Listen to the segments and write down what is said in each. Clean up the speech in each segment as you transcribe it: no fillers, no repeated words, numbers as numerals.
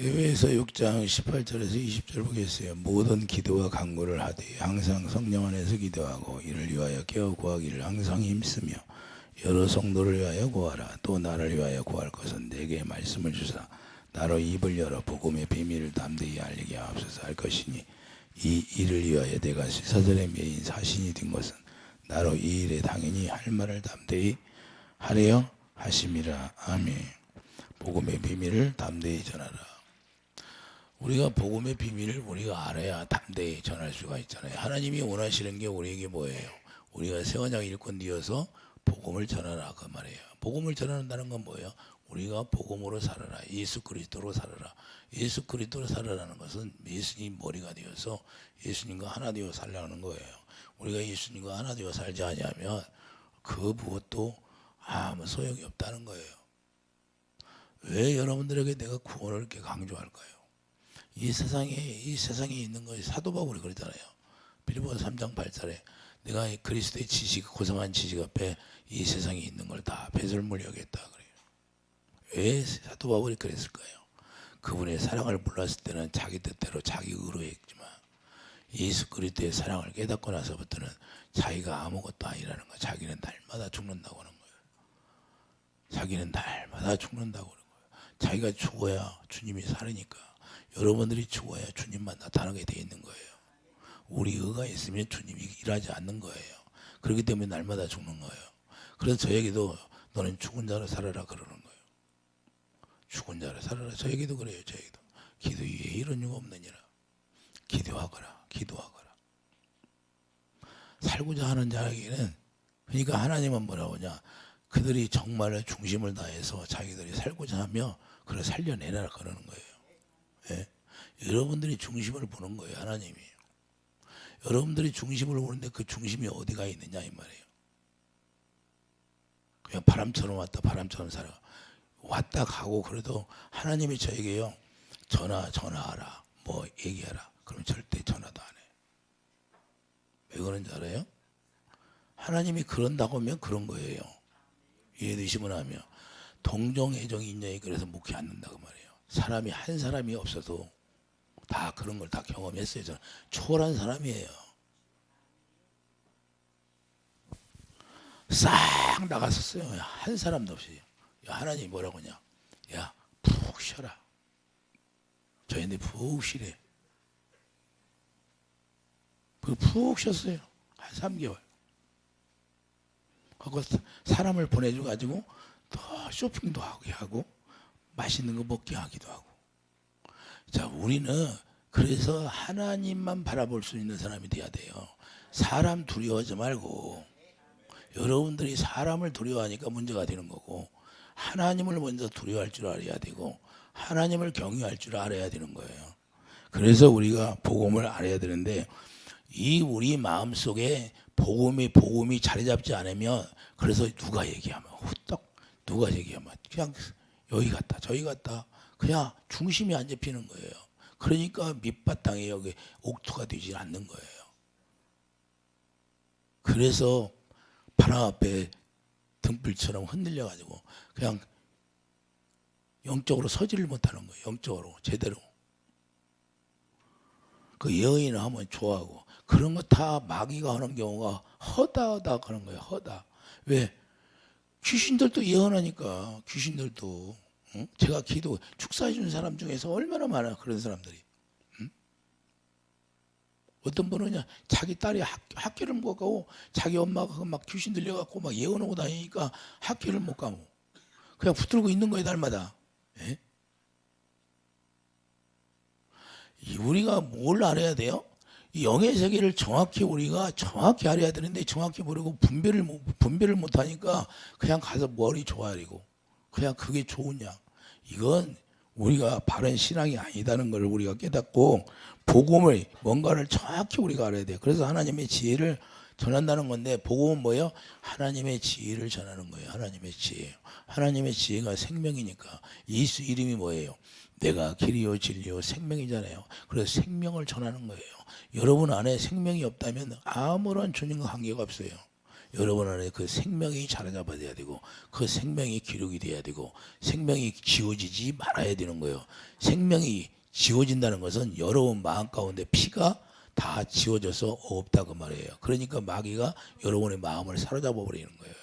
에베소 6장 18절에서 20절 보겠어요. 모든 기도와 간구를 하되 항상 성령 안에서 기도하고 이를 위하여 깨어 구하기를 항상 힘쓰며 여러 성도를 위하여 구하라. 또 나를 위하여 구할 것은 내게 말씀을 주사 나로 입을 열어 복음의 비밀을 담대히 알리게 하옵소서 할 것이니 이 일을 위하여 내가 시사절의 메인 사신이 된 것은 나로 이 일에 당연히 할 말을 담대히 하려 하심이라. 아멘. 복음의 비밀을 담대히 전하라. 우리가 복음의 비밀을 우리가 알아야 담대히 전할 수가 있잖아요. 하나님이 원하시는 게 우리에게 뭐예요? 우리가 새언약 일꾼 되어서 복음을 전하라 그 말이에요. 복음을 전한다는 건 뭐예요? 우리가 복음으로 살아라. 예수 그리스도로 살아라. 예수 그리스도로 살아라는 것은 예수님 머리가 되어서 예수님과 하나 되어 살라는 거예요. 우리가 예수님과 하나 되어 살지 아니하면 그 무엇도 아무 소용이 없다는 거예요. 왜 여러분들에게 내가 구원을 이렇게 강조할까요? 이 세상에 있는 것이 사도 바울이 그러잖아요. 빌립보서 3장 8절에 내가 그리스도의 지식, 고상한 지식 앞에 이 세상에 있는 걸 다 배설물 여겼다 그래요. 왜 사도 바울이 그랬을까요? 그분의 사랑을 몰랐을 때는 자기 뜻대로 자기 의로 했지만 예수 그리스도의 사랑을 깨닫고 나서부터는 자기가 아무것도 아니라는 거. 자기는 날마다 죽는다고 하는 거예요. 자기는 날마다 죽는다고 하는 거예요. 자기가 죽어야 주님이 살으니까. 여러분들이 죽어야 주님만 나타나게 돼 있는 거예요. 우리 의가 있으면 주님이 일하지 않는 거예요. 그렇기 때문에 날마다 죽는 거예요. 그래서 저에게도 너는 죽은 자로 살아라 그러는 거예요. 죽은 자로 살아라. 저에게도 그래요. 저에게도. 기도 위에 이런 이유가 없느니라. 기도하거라. 기도하거라. 살고자 하는 자에게는 그러니까 하나님은 뭐라고 하냐. 그들이 정말 중심을 다해서 자기들이 살고자 하며 그걸 살려내라 그러는 거예요. 예? 여러분들이 중심을 보는 거예요. 하나님이. 여러분들이 중심을 보는데 그 중심이 어디가 있느냐 이 말이에요. 그냥 바람처럼 왔다 바람처럼 살아. 왔다 가고 그래도 하나님이 저에게요. 전화하라. 뭐 얘기하라. 그럼 절대 전화도 안 해. 왜 그런지 알아요? 하나님이 그런다고 하면 그런 거예요. 이해되시면 하며 동정 애정 인연이 그래서 묵지 않는다고 말이에요. 사람이 한 사람이 없어도 다 그런 걸 다 경험했어요. 저는 초월한 사람이에요. 싹 나갔었어요. 한 사람도 없이. 야, 하나님이 뭐라고 하냐. 야, 푹 쉬어라. 저희한테 푹 쉬래. 푹 쉬었어요. 한 3개월. 그거 사람을 보내줘가지고 또 쇼핑도 하고 맛있는 거 먹게 하기도 하고. 자, 우리는 그래서 하나님만 바라볼 수 있는 사람이 돼야 돼요. 사람 두려워하지 말고. 여러분들이 사람을 두려워하니까 문제가 되는 거고 하나님을 먼저 두려워할 줄 알아야 되고 하나님을 경외할 줄 알아야 되는 거예요. 그래서 우리가 복음을 알아야 되는데 이 우리 마음속에 복음이 자리 잡지 않으면 그래서 누가 얘기하면 후딱 누가 얘기하면 그냥 여기 갔다 저기 갔다 그냥 중심이 안 잡히는 거예요. 그러니까 밑바탕에 여기 옥토가 되지 않는 거예요. 그래서 바람 앞에 등불처럼 흔들려가지고 그냥 영적으로 서지를 못하는 거예요. 영적으로 제대로. 그 여인을 하면 좋아하고 그런 거 다 마귀가 하는 경우가 허다하다 그런 거예요. 허다. 왜? 귀신들도 예언하니까 귀신들도 응? 제가 축사해 준 사람 중에서 얼마나 많아 그런 사람들이. 응? 어떤 분은 자기 딸이 학교를 못 가고 자기 엄마가 막 귀신 들려갖고 막 예언하고 다니니까 학교를 못 가고 그냥 붙들고 있는 거예요 날마다. 예? 우리가 뭘 알아야 돼요? 이 영의 세계를 우리가 정확히 알아야 되는데 정확히 모르고 분별을 못하니까 그냥 가서 머리 조아리고 그냥 그게 좋으냐. 이건 우리가 바른 신앙이 아니다는 걸 우리가 깨닫고 복음을 뭔가를 정확히 우리가 알아야 돼요. 그래서 하나님의 지혜를 전한다는 건데 복음은 뭐예요? 하나님의 지혜를 전하는 거예요. 하나님의 지혜. 하나님의 지혜가 생명이니까 예수 이름이 뭐예요? 내가 길이요 진리요 생명이잖아요. 그래서 생명을 전하는 거예요. 여러분 안에 생명이 없다면 아무런 주님과 관계가 없어요. 여러분 안에 그 생명이 자리잡아야 되고 그 생명이 기록이 돼야 되고 생명이 지워지지 말아야 되는 거예요. 생명이 지워진다는 것은 여러분 마음 가운데 피가 다 지워져서 없다 그 말이에요. 그러니까 마귀가 여러분의 마음을 사로잡아 버리는 거예요.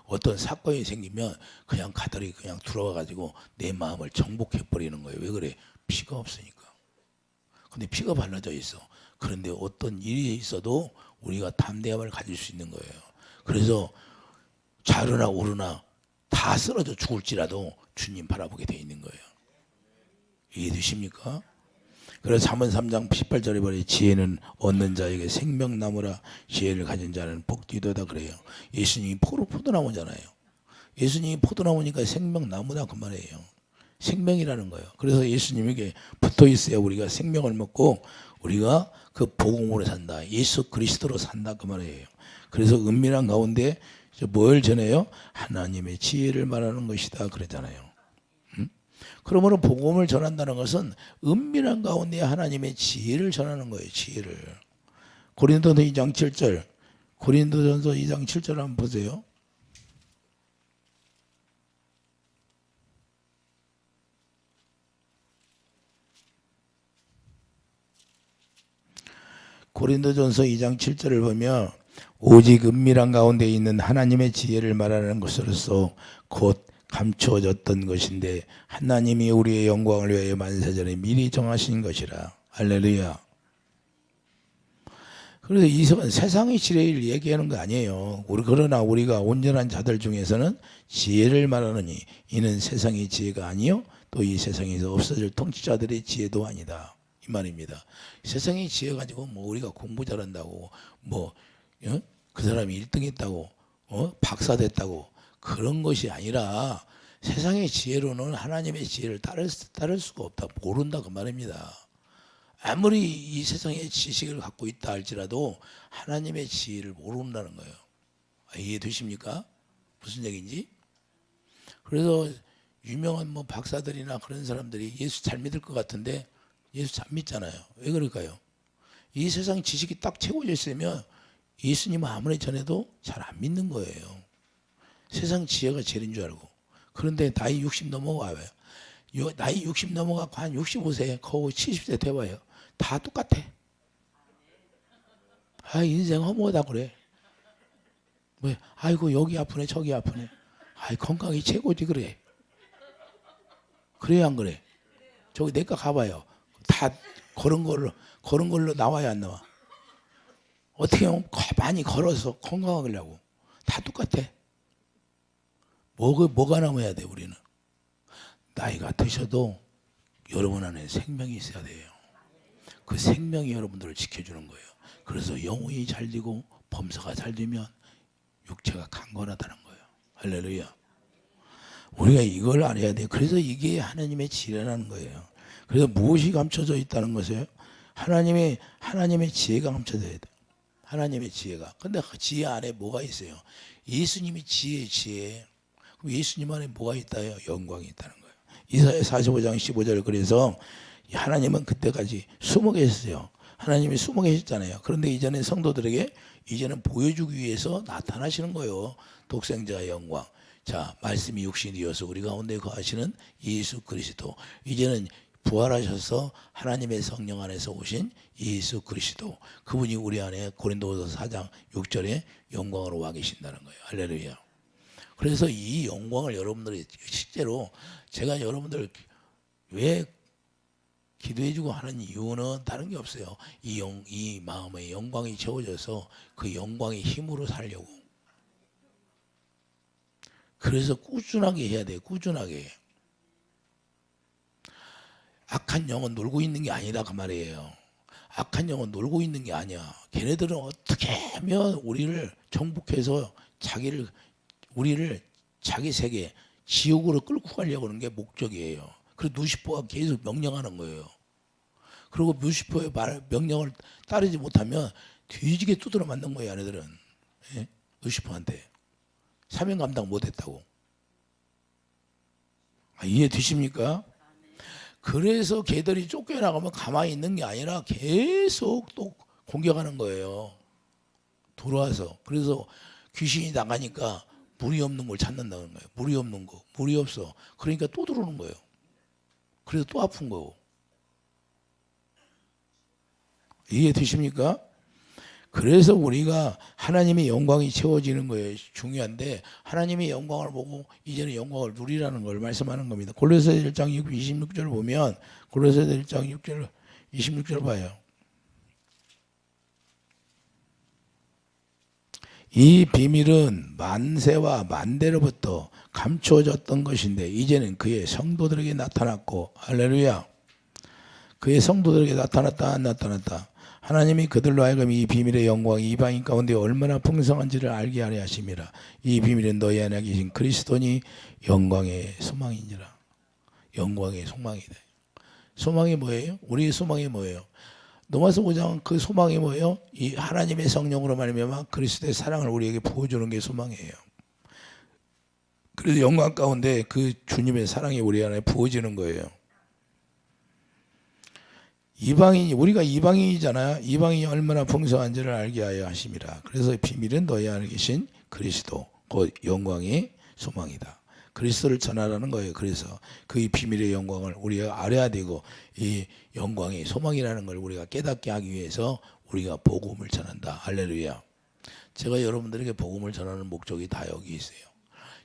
어떤 사건이 생기면 그냥 가다리 그냥 들어와 가지고 내 마음을 정복해 버리는 거예요. 왜 그래? 피가 없으니까. 근데 피가 발라져 있어. 그런데 어떤 일이 있어도 우리가 담대함을 가질 수 있는 거예요. 그래서 좌르나 오르나 다 쓰러져 죽을지라도 주님 바라보게 돼 있는 거예요. 이해되십니까? 그래서 잠언 3장 18절에 보니 지혜는 얻는 자에게 생명나무라 지혜를 가진 자는 복되도다 그래요. 예수님이 포도나무잖아요. 예수님이 포도나무니까 생명나무다 그 말이에요. 생명이라는 거예요. 그래서 예수님에게 붙어 있어야 우리가 생명을 먹고 우리가 그 복음으로 산다. 예수 그리스도로 산다 그 말이에요. 그래서 은밀한 가운데 뭘 전해요? 하나님의 지혜를 말하는 것이다 그러잖아요. 그러므로 복음을 전한다는 것은 은밀한 가운데 하나님의 지혜를 전하는 거예요. 지혜를. 고린도서 2장 7절. 고린도전서 2장 7절 한번 보세요. 고린도전서 2장 7절을 보면 오직 은밀한 가운데 있는 하나님의 지혜를 말하는 것으로서 곧 감추어졌던 것인데 하나님이 우리의 영광을 위하여 만세전에 미리 정하신 것이라. 할렐루야. 그래서 이 세상의 지혜를 얘기하는 거 아니에요. 그러나 우리가 온전한 자들 중에서는 지혜를 말하느니 이는 세상의 지혜가 아니요 또 이 세상에서 없어질 통치자들의 지혜도 아니다. 이 말입니다. 세상의 지혜 가지고 뭐 우리가 공부 잘한다고 뭐 그 사람이 1등 했다고 박사 됐다고 그런 것이 아니라 세상의 지혜로는 하나님의 지혜를 따를 수가 없다. 모른다 그 말입니다. 아무리 이 세상의 지식을 갖고 있다 할지라도 하나님의 지혜를 모른다는 거예요. 이해되십니까? 무슨 얘기인지? 그래서 유명한 뭐 박사들이나 그런 사람들이 예수 잘 믿을 것 같은데 예수 잘 믿잖아요. 왜 그럴까요? 이 세상 지식이 딱 채워져 있으면 예수님 아무리 전해도 잘 안 믿는 거예요. 세상 지혜가 제일인 줄 알고. 그런데 나이 60 넘어가요. 나이 60 넘어가고 한 65세, 거의 70세 돼봐요. 다 똑같아. 아, 인생 허무하다 그래. 왜? 아이고 여기 아프네 저기 아프네. 아이 건강이 최고지 그래. 그래야 안 그래? 저기 내과 가봐요. 다 걸은 걸로 나와야 안 나와. 어떻게 하면 많이 걸어서 건강하려고. 다 똑같아. 뭐가 남아야 돼 우리는. 나이가 드셔도 여러분 안에 생명이 있어야 돼요. 그 생명이 여러분들을 지켜주는 거예요. 그래서 영혼이 잘 되고 범사가 잘 되면 육체가 강건하다는 거예요. 할렐루야. 우리가 이걸 알아야 돼요. 그래서 이게 하나님의 지혜라는 거예요. 그래서 무엇이 감춰져 있다는 것이에요? 하나님의 지혜가 감춰져야 돼요. 하나님의 지혜가. 근데 그 지혜 안에 뭐가 있어요? 예수님이 지혜. 그럼 예수님 안에 뭐가 있다요? 영광이 있다는 거예요. 이사야 45장 15절. 그래서 하나님은 그때까지 숨어 계셨어요. 하나님이 숨어 계셨잖아요. 그런데 이전에 성도들에게 이제는 보여주기 위해서 나타나시는 거예요. 독생자의 영광. 자, 말씀이 육신이 되어서 우리 가운데 거하시는 예수 그리스도. 이제는 부활하셔서 하나님의 성령 안에서 오신 예수 그리스도. 그분이 우리 안에 고린도후서 4장 6절에 영광으로 와 계신다는 거예요. 할렐루야. 그래서 이 영광을 여러분들이 실제로 제가 여러분들 왜 기도해주고 하는 이유는 다른 게 없어요. 이 마음의 영광이 채워져서 그 영광의 힘으로 살려고. 그래서 꾸준하게 해야 돼요. 꾸준하게. 악한 영은 놀고 있는 게 아니다 그 말이에요. 악한 영은 놀고 있는 게 아니야. 걔네들은 어떻게 하면 우리를 정복해서 우리를 자기 세계 지옥으로 끌고 가려고 하는 게 목적이에요. 그래서 루시퍼가 계속 명령하는 거예요. 그리고 루시퍼의 명령을 따르지 못하면 뒤지게 두드려 맞는 거예요. 얘네들은. 예? 루시퍼한테 사명 감당 못했다고. 이해되십니까? 그래서 걔들이 쫓겨나가면 가만히 있는 게 아니라 계속 또 공격하는 거예요. 들어와서. 그래서 귀신이 나가니까 물이 없는 걸 찾는다는 거예요. 물이 없는 거. 물이 없어. 그러니까 또 들어오는 거예요. 그래서 또 아픈 거고. 이해되십니까? 그래서 우리가 하나님의 영광이 채워지는 거예요. 중요한데 하나님의 영광을 보고 이제는 영광을 누리라는 걸 말씀하는 겁니다. 골로새서 1장 26절 보면 골로새서 1장 6절 26절 봐요. 이 비밀은 만세와 만대로부터 감추어졌던 것인데 이제는 그의 성도들에게 나타났고 할렐루야. 그의 성도들에게 나타났다 안 나타났다. 하나님이 그들로 하여금 이 비밀의 영광이 이방인 가운데 얼마나 풍성한지를 알게 하려 하심이라. 이 비밀은 너희 안에 계신 그리스도니 영광의 소망이니라. 영광의 소망이다. 소망이 뭐예요? 우리의 소망이 뭐예요? 로마서 5장 그 소망이 뭐예요? 이 하나님의 성령으로 말미암아 그리스도의 사랑을 우리에게 부어주는 게 소망이에요. 그래서 영광 가운데 그 주님의 사랑이 우리 안에 부어지는 거예요. 이방인이 우리가 이방인이잖아요. 이방인이 얼마나 풍성한지를 알게 하여 하심이라. 그래서 비밀은 너희 안에 계신 그리스도 곧 영광의 소망이다. 그리스도를 전하라는 거예요. 그래서 그 비밀의 영광을 우리가 알아야 되고 이 영광의 소망이라는 걸 우리가 깨닫게 하기 위해서 우리가 복음을 전한다. 할렐루야. 제가 여러분들에게 복음을 전하는 목적이 다 여기 있어요.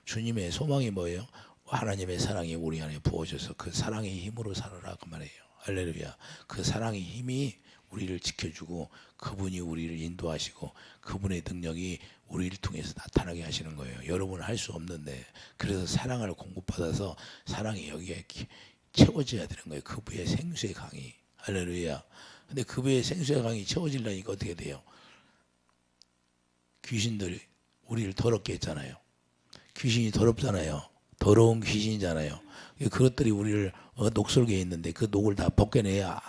주님의 소망이 뭐예요? 하나님의 사랑이 우리 안에 부어져서 그 사랑의 힘으로 살아라 그 말이에요. 할렐루야. 그 사랑의 힘이 우리를 지켜주고 그분이 우리를 인도하시고 그분의 능력이 우리를 통해서 나타나게 하시는 거예요. 여러분은 할 수 없는데 그래서 사랑을 공급받아서 사랑이 여기에 채워져야 되는 거예요. 그분의 생수의 강이. 할렐루야. 근데 그분의 생수의 강이 채워지려니까 어떻게 돼요? 귀신들이 우리를 더럽게 했잖아요. 귀신이 더럽잖아요. 더러운 귀신이잖아요. 그것들이 우리를 녹슬게 했는데 그 녹을 다 벗겨내야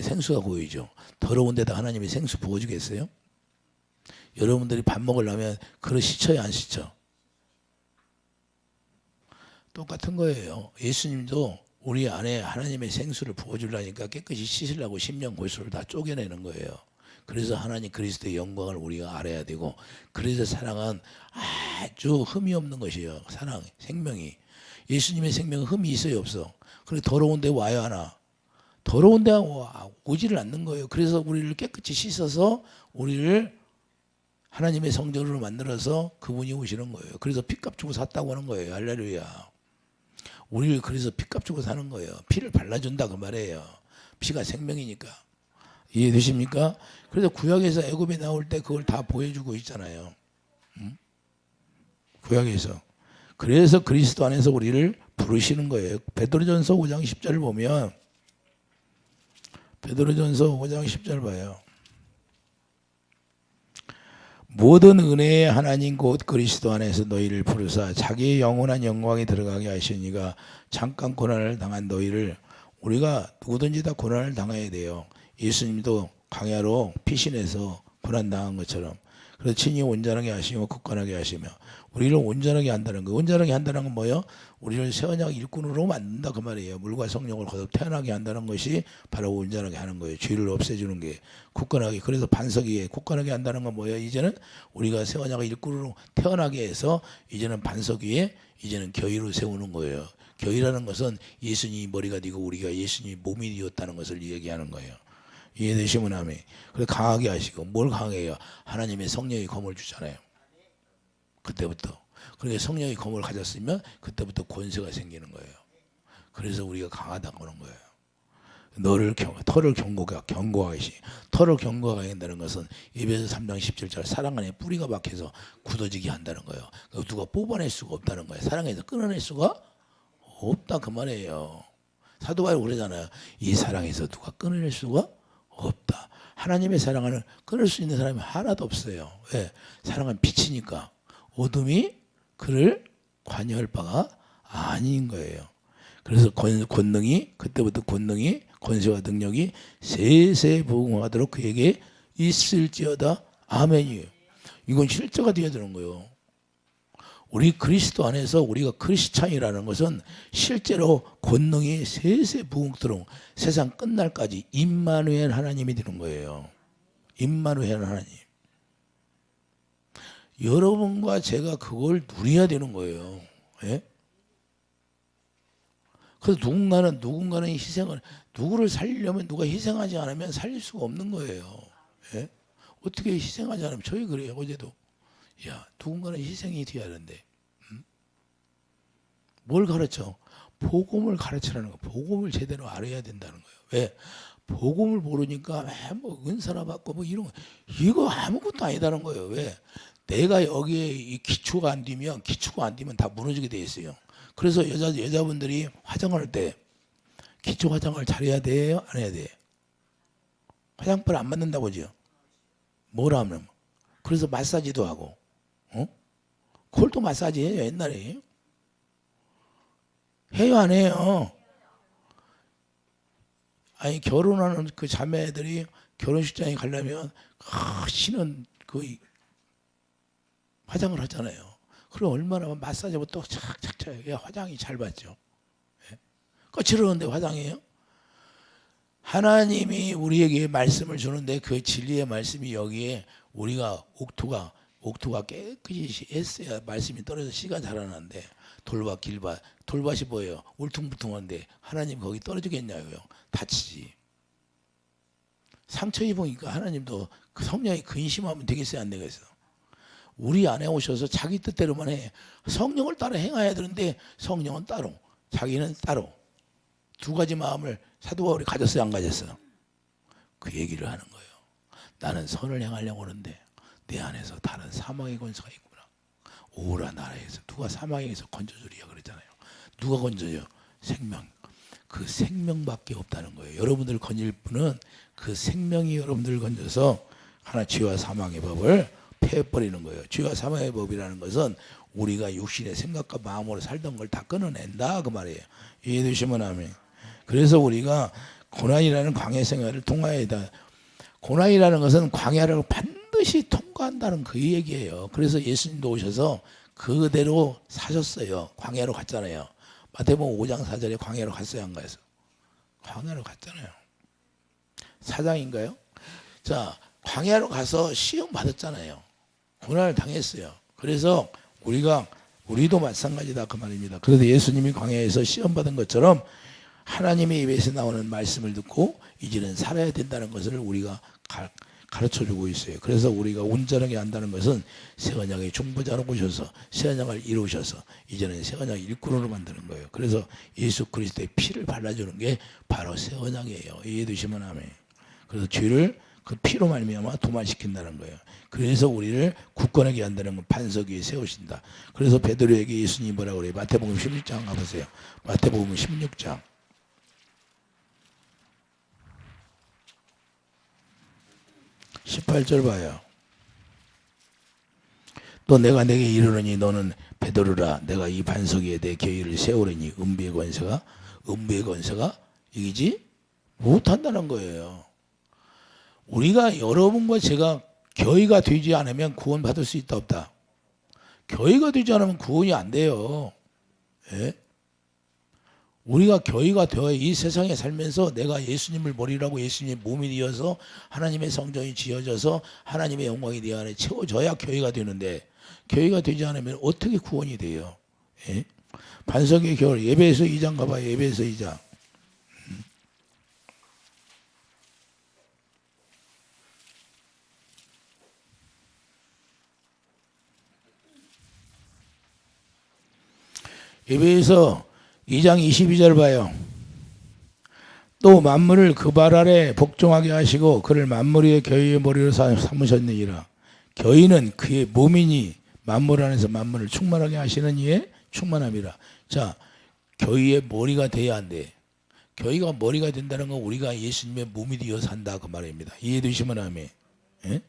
생수가 보이죠. 더러운 데다 하나님이 생수 부어주겠어요? 여러분들이 밥 먹으려면 그릇 씻어야 안 씻죠? 똑같은 거예요. 예수님도 우리 안에 하나님의 생수를 부어주려니까 깨끗이 씻으려고 심령 골수를 다 쪼개내는 거예요. 그래서 하나님 그리스도의 영광을 우리가 알아야 되고 그래서 사랑은 아주 흠이 없는 것이에요. 사랑, 생명이. 예수님의 생명은 흠이 있어요 없어? 그래 더러운 데 와야 하나? 더러운 데 오지를 않는 거예요. 그래서 우리를 깨끗이 씻어서 우리를 하나님의 성전으로 만들어서 그분이 오시는 거예요. 그래서 피값 주고 샀다고 하는 거예요. 할렐루야. 우리를 그래서 피값 주고 사는 거예요. 피를 발라준다 그 말이에요. 피가 생명이니까. 이해되십니까? 그래서 구약에서 애굽에 나올 때 그걸 다 보여주고 있잖아요. 구약에서. 그래서 그리스도 안에서 우리를 부르시는 거예요. 베드로전서 5장 10절을 보면 베드로전서 5장 10절 봐요. 모든 은혜의 하나님 곧 그리스도 안에서 너희를 부르사 자기의 영원한 영광에 들어가게 하시니가 잠깐 고난을 당한 너희를 우리가 누구든지 다 고난을 당해야 돼요. 예수님도 광야로 피신해서 고난 당한 것처럼 그래서 친히 온전하게 하시고 굳건하게 하시며 우리를 온전하게 한다는 거. 온전하게 한다는 건 뭐예요? 우리를 새 언약 일꾼으로 만든다 그 말이에요. 물과 성령을 거듭 태어나게 한다는 것이 바로 온전하게 하는 거예요. 죄를 없애주는 게 굳건하게. 그래서 반석 위에 굳건하게 한다는 건 뭐예요? 이제는 우리가 새 언약 일꾼으로 태어나게 해서 이제는 반석 위에 이제는 교회로 세우는 거예요. 교회라는 것은 예수님이 머리가 되고 우리가 예수님이 몸이 되었다는 것을 얘기하는 거예요. 이해되시면 아멘. 그래서 강하게 하시고 뭘 강하게 해요? 하나님의 성령이 검을 주잖아요. 그때부터. 그러니까 성령이 검을 가졌으면 그때부터 권세가 생기는 거예요. 그래서 우리가 강하다고 하는 거예요. 털을 견고하게 털을 견고하게 한다는 것은 에베소 3장 17절 사랑 안에 뿌리가 박혀서 굳어지게 한다는 거예요. 누가 뽑아낼 수가 없다는 거예요. 사랑에서 끊어낼 수가 없다 그 말이에요. 사도 바울이 그러잖아요. 이 사랑에서 누가 끊어낼 수가 없다. 하나님의 사랑을 끊을 수 있는 사람이 하나도 없어요. 왜? 사랑은 빛이니까 어둠이 그를 관여할 바가 아닌 거예요. 그래서 권능이 그때부터 권능이 권세와 능력이 세세부응하도록 그에게 있을지어다. 아멘이에요. 이건 실제가 되어야 되는 거예요. 우리 그리스도 안에서 우리가 크리스찬이라는 것은 실제로 권능이 세세부응토록 세상 끝날까지 임마누엘 하나님이 되는 거예요. 임마누엘 하나님. 여러분과 제가 그걸 누려야 되는 거예요. 예? 그래서 누군가는 희생을, 누구를 살리려면 누가 희생하지 않으면 살릴 수가 없는 거예요. 예? 어떻게 희생하지 않으면, 저희 그래요. 어제도 야, 누군가는 희생이 돼야 하는데, 뭘 가르쳐? 복음을 가르치라는 거. 복음을 제대로 알아야 된다는 거예요. 왜? 복음을 모르니까 뭐 은사나 받고 뭐 이런 거, 이거 아무것도 아니다는 거예요. 왜? 내가 여기에 이 기초가 안 되면 다 무너지게 돼 있어요. 그래서 여자분들이 화장할 때 기초 화장을 잘해야 돼요, 안 해야 돼요? 화장법 안 맞는다고죠. 뭐라 하면, 그래서 마사지도 하고, 그걸 또 마사지 해요. 옛날에 해요, 안 해요? 아니, 결혼하는 그 자매들이 결혼식장에 가려면 신은 그 화장을 하잖아요. 그럼 얼마나 마사지부터 또 착착착 해야 화장이 잘 받죠. 거칠었는데 화장해요? 하나님이 우리에게 말씀을 주는데 그 진리의 말씀이 여기에 우리가 옥토가 깨끗이 했어야 말씀이 떨어져서 씨가 자라는데, 돌밭 길밭, 돌밭이 뭐예요? 울퉁불퉁한데 하나님 거기 떨어지겠냐고요? 다치지. 상처 입으니까 하나님도 그 성령이 근심하면 되겠어요, 안 되겠어요? 우리 안에 오셔서 자기 뜻대로만 해. 성령을 따라 행해야 되는데 성령은 따로, 자기는 따로. 두 가지 마음을 사도 바울이 가졌어요, 안 가졌어요? 그 얘기를 하는 거예요. 나는 선을 행하려고 하는데 내 안에서 다른 사망의 권세가 있구나. 오라 나라에서 누가 사망에서 건져주리야 그랬잖아요. 누가 건져요? 생명. 그 생명밖에 없다는 거예요. 여러분들 건질 분은 그 생명이 여러분들 건져서 하나 죄와 사망의 법을 패버리는 거예요. 죄와 사망의 법이라는 것은 우리가 육신의 생각과 마음으로 살던 걸 다 끊어낸다 그 말이에요. 이해되시면 아멘. 그래서 우리가 고난이라는 광야 생활을 통과해야 돼. 고난이라는 것은 광야를 반드시 통과한다는 그 얘기예요. 그래서 예수님도 오셔서 그대로 사셨어요. 광야로 갔잖아요. 마태복음 5장 4절에 광야로 갔어요, 안 가서? 광야로 갔잖아요. 4장인가요? 자, 광야로 가서 시험 받았잖아요. 고난을 당했어요. 그래서 우리도 마찬가지다 그 말입니다. 그래서 예수님이 광야에서 시험 받은 것처럼 하나님의 입에서 나오는 말씀을 듣고 이제는 살아야 된다는 것을 우리가 가르쳐주고 있어요. 그래서 우리가 온전하게 한다는 것은 새 언약의 중보자로 오셔서 새 언약을 이루셔서 이제는 새 언약 일꾼으로 만드는 거예요. 그래서 예수 그리스도의 피를 발라주는 게 바로 새 언약이에요. 이해되시면 아멘. 그래서 죄를 그 피로 말미암아 도말시킨다는 거예요. 그래서 우리를 굳건하게 한다는 건 반석 위에 세우신다. 그래서 베드로에게 예수님이 뭐라고 그래요? 마태복음 16장 가보세요. 마태복음 16장 18절 봐요. 또 내가 내게 이르노니 너는 베드로라. 내가 이 반석 위에 내 교회를 세우려니 음부의 권세가 이기지 못한다는 거예요. 우리가 여러분과 제가 교회가 되지 않으면 구원 받을 수 있다 없다? 교회가 되지 않으면 구원이 안 돼요. 예? 우리가 교회가 되어 이 세상에 살면서 내가 예수님을 머리라고 예수님의 몸이 되어서 하나님의 성전이 지어져서 하나님의 영광이 내 안에 채워져야 교회가 되는데, 교회가 되지 않으면 어떻게 구원이 돼요? 예? 반석의 겨울, 에베소 2장 가봐요. 에베소 2장. 에베소 2장 22절 봐요. 또 만물을 그 발 아래 복종하게 하시고 그를 만물 위에 교회의 머리로 삼으셨느니라. 교회는 그의 몸이니 만물 안에서 만물을 충만하게 하시는 이의 충만함이라. 자, 교회의 머리가 돼야 한대. 교회가 머리가 된다는 건 우리가 예수님의 몸이 되어 산다 그 말입니다. 이해되시면 아멘. 예?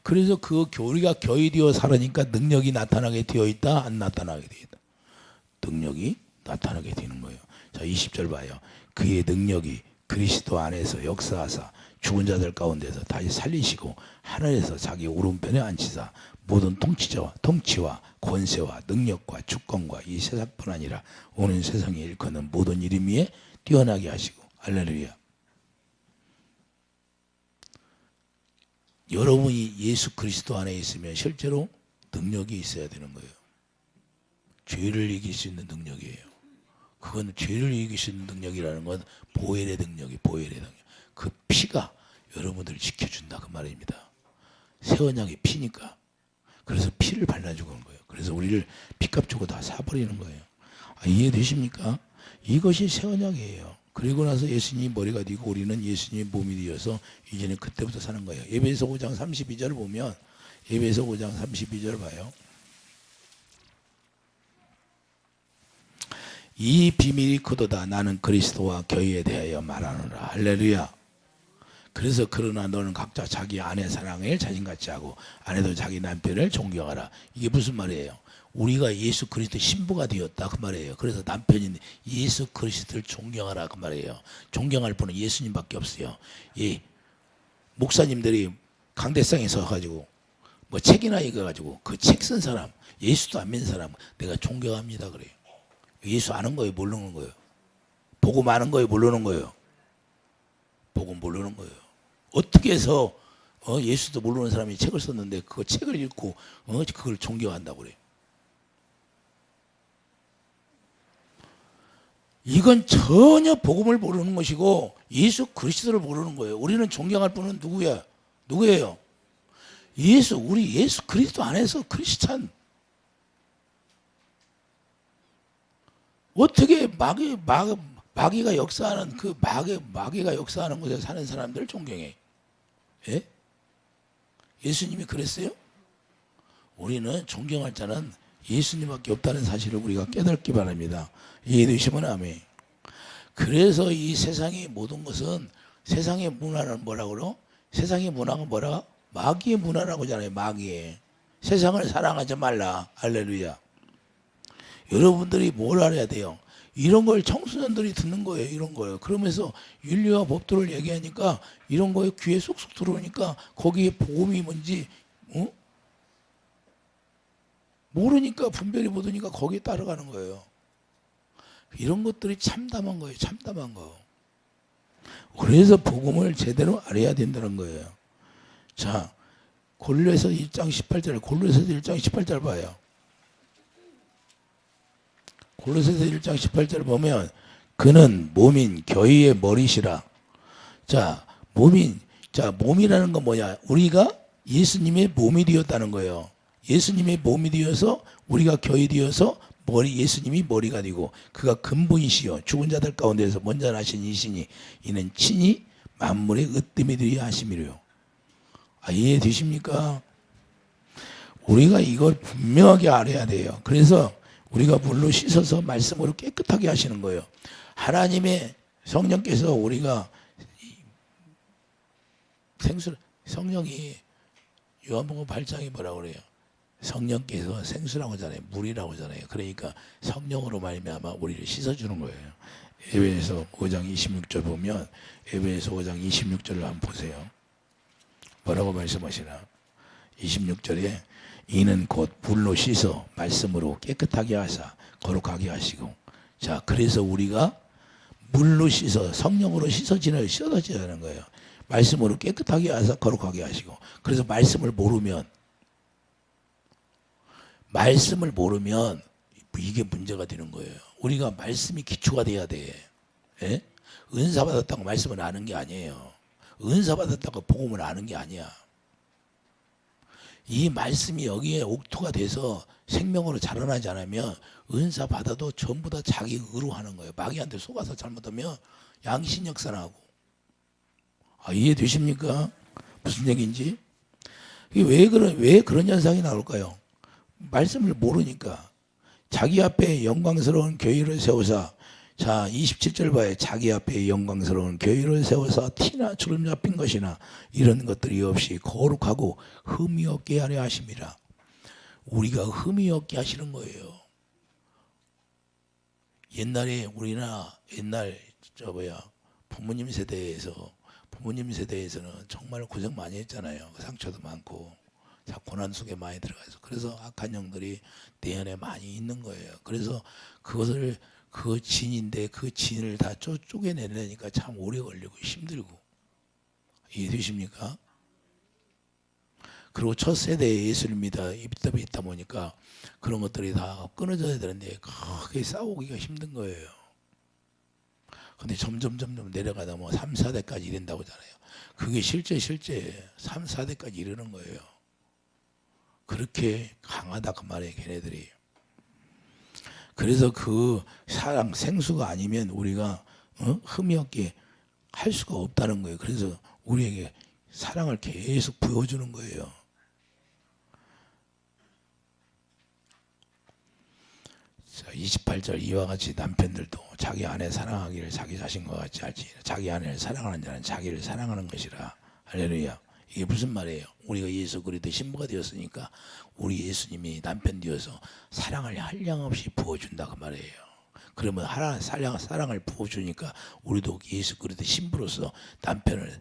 그래서 그 우리가 교회 되어 살으니까 능력이 나타나게 되어 있다, 안 나타나게 되어 있다? 능력이 나타나게 되는 거예요. 자, 20절 봐요. 그의 능력이 그리스도 안에서 역사하사 죽은 자들 가운데서 다시 살리시고 하늘에서 자기 오른편에 앉히사 모든 통치와 권세와 능력과 주권과 이 세상뿐 아니라 오는 세상에 일컫는 모든 이름 위에 뛰어나게 하시고. 할렐루야. 여러분이 예수 그리스도 안에 있으면 실제로 능력이 있어야 되는 거예요. 죄를 이길 수 있는 능력이에요. 그건 죄를 이길 수 있는 능력이라는 건 보혈의 능력이 보혈의 능력. 그 피가 여러분들을 지켜준다 그 말입니다. 새 언약의 피니까. 그래서 피를 발라주고 하는 거예요. 그래서 우리를 피값 주고 다 사버리는 거예요. 이해되십니까? 이것이 새 언약이에요. 그리고 나서 예수님이 머리가 되고 우리는 예수님의 몸이 되어서 이제는 그때부터 사는 거예요. 에베소 5장 32절 보면 에베소 5장 32절 봐요. 이 비밀이 크도다. 나는 그리스도와 교회에 대하여 말하노라. 할렐루야. 그래서 그러나 너는 각자 자기 아내 사랑을 자신같이 하고 아내도 자기 남편을 존경하라. 이게 무슨 말이에요? 우리가 예수 그리스도 신부가 되었다 그 말이에요. 그래서 남편인 예수 그리스도를 존경하라 그 말이에요. 존경할 분은 예수님밖에 없어요. 이 목사님들이 강대상에 서가지고 뭐 책이나 읽어가지고 그 책 쓴 사람, 예수도 안 믿는 사람 내가 존경합니다 그래요. 예수 아는 거예요, 모르는 거예요? 복음 아는 거예요, 모르는 거예요? 복음 모르는 거예요. 어떻게 해서 예수도 모르는 사람이 책을 썼는데 그 책을 읽고 그걸 존경한다고 그래요. 이건 전혀 복음을 모르는 것이고 예수 그리스도를 모르는 거예요. 우리는 존경할 분은 누구야? 누구예요? 예수, 우리 예수 그리스도 안에서 크리스찬. 어떻게 마귀가 역사하는 그 마귀가 역사하는 곳에 사는 사람들을 존경해? 예? 예수님이 그랬어요? 우리는 존경할 자는 예수님밖에 없다는 사실을 우리가 깨닫기 바랍니다. 이해되시면 아멘. 그래서 이 세상의 모든 것은 세상의 문화는 뭐라고 그러? 세상의 문화가 뭐라? 마귀의 문화라고 하잖아요. 마귀의. 세상을 사랑하지 말라. 할렐루야. 여러분들이 뭘 알아야 돼요? 이런 걸 청소년들이 듣는 거예요. 이런 거예요. 그러면서 윤리와 법도를 얘기하니까 이런 거에 귀에 쏙쏙 들어오니까 거기에 복음이 뭔지 모르니까 분별이 못 오니까 거기에 따라가는 거예요. 이런 것들이 참담한 거예요. 참담한 거. 그래서 복음을 제대로 알아야 된다는 거예요. 자, 골로새서 1장 18절, 골로새서 1장 18절 봐요. 골로새서 1장 18절 보면 그는 몸인 교회의 머리시라. 자, 몸이라는 건 뭐냐? 우리가 예수님의 몸이 되었다는 거예요. 예수님의 몸이 되어서 우리가 교회 되어서 예수님이 머리가 되고 그가 근본이시요 죽은 자들 가운데서 먼저 나신 이시니 이는 친히 만물의 으뜸이 되려 하심이래요. 이해되십니까? 우리가 이걸 분명하게 알아야 돼요. 그래서 우리가 물로 씻어서 말씀으로 깨끗하게 하시는 거예요. 하나님의 성령께서 우리가 성령이 요한복음 8장이 뭐라고 그래요? 성령께서 생수라고 하잖아요. 물이라고 하잖아요. 그러니까 성령으로 말미암아 우리를 씻어주는 거예요. 에베소 5장 26절 보면 에베소 5장 26절을 한번 보세요. 뭐라고 말씀하시나? 26절에 이는 곧 물로 씻어 말씀으로 깨끗하게 하사 거룩하게 하시고. 자, 그래서 우리가 물로 씻어 성령으로 씻어지는 거예요. 말씀으로 깨끗하게 하사 거룩하게 하시고. 그래서 말씀을 모르면 이게 문제가 되는 거예요. 우리가 말씀이 기초가 돼야 돼. 예? 은사 받았다고 말씀을 아는 게 아니에요. 은사 받았다고 복음을 아는 게 아니야. 이 말씀이 여기에 옥토가 돼서 생명으로 자라나지 않으면 은사 받아도 전부 다 자기 의로 하는 거예요. 마귀한테 속아서 잘못하면 양신역사 나고. 이해되십니까? 무슨 얘기인지? 왜 그런 현상이 나올까요? 말씀을 모르니까. 자기 앞에 영광스러운 교회를 세우사. 자, 27절 봐요. 자기 앞에 영광스러운 교회를 세워서 티나 주름 잡힌 것이나 이런 것들이 없이 거룩하고 흠이 없게 하려 하심이라. 우리가 흠이 없게 하시는 거예요. 옛날에 옛날 부모님 세대에서는 정말 고생 많이 했잖아요. 상처도 많고 고난 속에 많이 들어가서. 그래서 악한 영들이 내 안에 많이 있는 거예요. 그래서 그 진인데 그 진을 다 쪼개내려니까 참 오래 걸리고 힘들고. 이해되십니까? 그리고 첫 세대에 예수를 믿다 보니까 그런 것들이 다 끊어져야 되는데 그게 싸우기가 힘든 거예요. 근데 점점 내려가다 뭐 3, 4대까지 이른다고 하잖아요. 그게 실제 3, 4대까지 이르는 거예요. 그렇게 강하다 그 말이에요, 걔네들이. 그래서 그 사랑 생수가 아니면 우리가 흠이 없게 할 수가 없다는 거예요. 그래서 우리에게 사랑을 계속 부어주는 거예요. 자, 28절 이와 같이 남편들도 자기 아내 사랑하기를 자기 자신과 같이 알지. 자기 아내를 사랑하는 자는 자기를 사랑하는 것이라. 할렐루야. 이게 무슨 말이에요? 우리가 예수 그리스도 신부가 되었으니까 우리 예수님이 남편 되어서 사랑을 한량없이 부어준다 그 말이에요. 그러면 사랑을 부어주니까 우리도 예수 그리스도 신부로서 남편을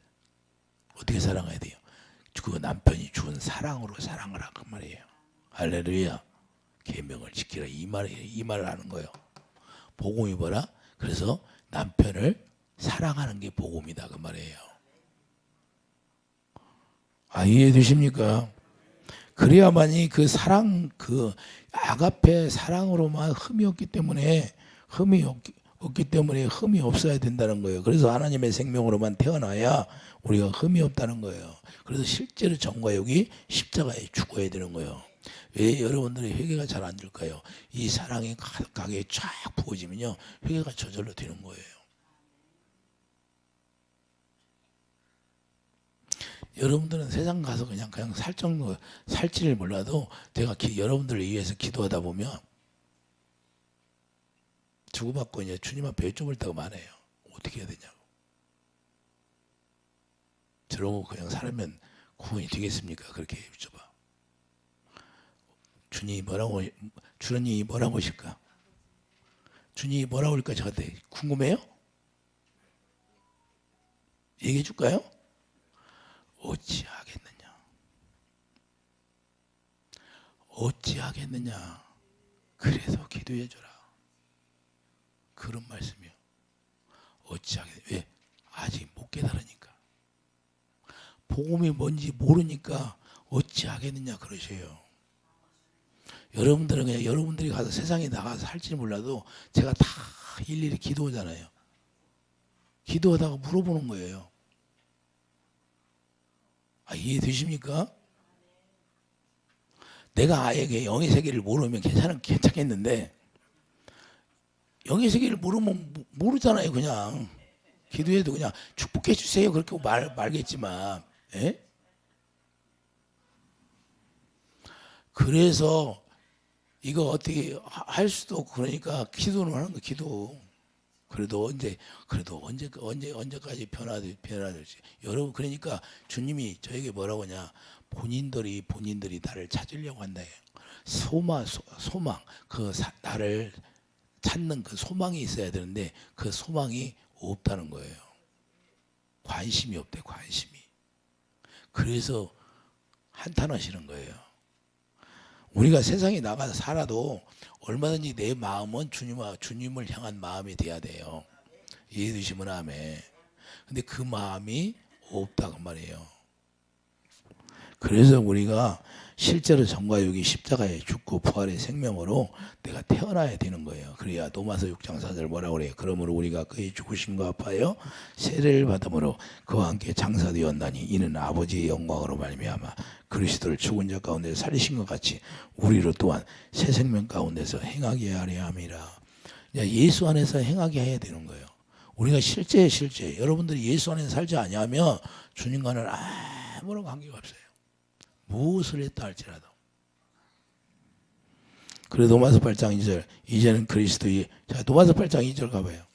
어떻게 사랑해야 돼요? 그 남편이 준 사랑으로 사랑하라 그 말이에요. 할렐루야. 계명을 지키라 이 말을 하는 거예요. 복음이 뭐라? 그래서 남편을 사랑하는 게 복음이다 그 말이에요. 이해되십니까? 그래야만이 그 사랑, 그 아가페 사랑으로만 흠이 없기 때문에 흠이 없어야 된다는 거예요. 그래서 하나님의 생명으로만 태어나야 우리가 흠이 없다는 거예요. 그래서 실제로 정과욕이 십자가에 죽어야 되는 거예요. 왜 여러분들의 회개가 잘 안 될까요? 이 사랑이 가게 쫙 부어지면요 회개가 저절로 되는 거예요. 여러분들은 세상 가서 그냥 살 정도 살지를 몰라도 제가 여러분들을 위해서 기도하다 보면 주고받고 이제 주님 앞에 여쭤볼 때가 많아요. 어떻게 해야 되냐고. 저러고 그냥 살면 구원이 되겠습니까? 그렇게 여쭤봐. 주님이 뭐라고 하실까? 주님이 뭐라고 할까 저한테 궁금해요? 얘기해 줄까요? 어찌하겠느냐 그래서 기도해 줘라. 그런 말씀이요. 왜? 아직 못 깨달으니까. 복음이 뭔지 모르니까 어찌하겠느냐 그러셔요. 여러분들은 그냥 여러분들이 가서 세상에 나가서 할지 몰라도 제가 다 일일이 기도하잖아요. 기도하다가 물어보는 거예요. 이해되십니까? 내가 아예 영의 세계를 모르면 괜찮겠는데 영의 세계를 모르면 모르잖아요. 그냥 기도해도 그냥 축복해 주세요 그렇게 말겠지만 에? 그래서 이거 어떻게 할 수도 없고 그러니까 기도는 하는 거 기도. 그래도 언제까지 변화될지. 여러분 그러니까 주님이 저에게 뭐라고 하냐? 본인들이 나를 찾으려고 한다. 소망 나를 찾는 그 소망이 있어야 되는데 그 소망이 없다는 거예요. 관심이 없대. 관심이. 그래서 한탄하시는 거예요. 우리가 세상에 나가서 살아도 얼마든지 내 마음은 주님을 향한 마음이 돼야 돼요. 이해되시면 아멘. 근데 그 마음이 없다 그 말이에요. 그래서 우리가 실제로 정과육이 십자가에 죽고 부활의 생명으로 내가 태어나야 되는 거예요. 그래야 로마서 6장 4절 뭐라고 그래요? 그러므로 우리가 그의 죽으심과 합하여 세례를 받음으로 그와 함께 장사되었나니 이는 아버지의 영광으로 말미암아 그리스도를 죽은 자 가운데 살리신 것 같이 우리로 또한 새 생명 가운데서 행하게 하려 함이라. 예수 안에서 행하게 해야 되는 거예요. 우리가 실제 여러분들이 예수 안에서 살지 않냐면 주님과는 아무런 관계가 없어요. 무엇을 했다 할지라도. 그래 로마서 8장 2절 이제는 그리스도의 자 로마서 8장 2절 가봐요.